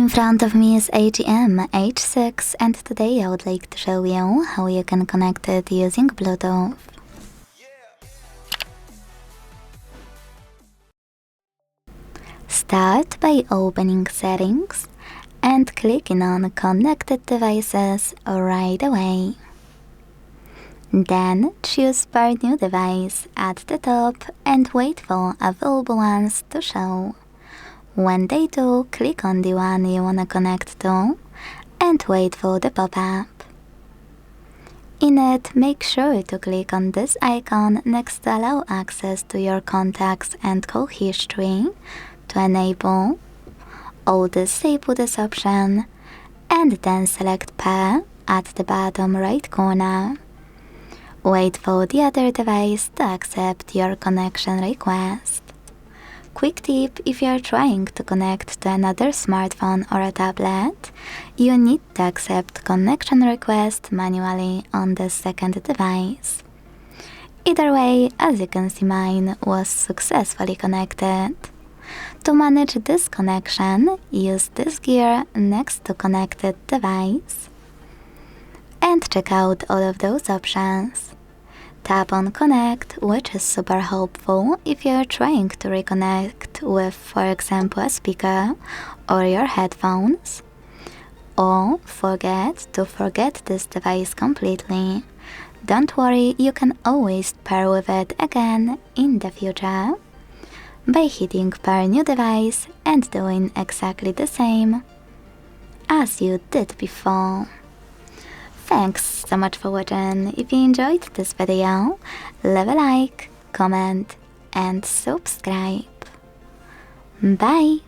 In front of me is AGM H6 and today I would like to show you how you can connect it using Bluetooth. Start by opening Settings and clicking on Connected Devices right away. Then choose Pair New Device at the top and wait for available ones to show. When they do, click on the one you wanna connect to and wait for the pop-up. In it, make sure to click on this icon next to allow access to your contacts and call history to enable or disable this option, and then select Pair at the bottom right corner. Wait for the other device to accept your connection request. Quick tip: if you are trying to connect to another smartphone or a tablet, you need to accept connection request manually on the second device. Either way, as you can see, mine was successfully connected. To manage this connection, use this gear next to connected device and check out all of those options. Tap on Connect, which is super helpful if you are trying to reconnect with, for example, a speaker or your headphones. Or forget this device completely. Don't worry, you can always pair with it again in the future by hitting Pair New Device and doing exactly the same as you did before. Thanks so much for watching. If you enjoyed this video, leave a like, comment and subscribe. Bye!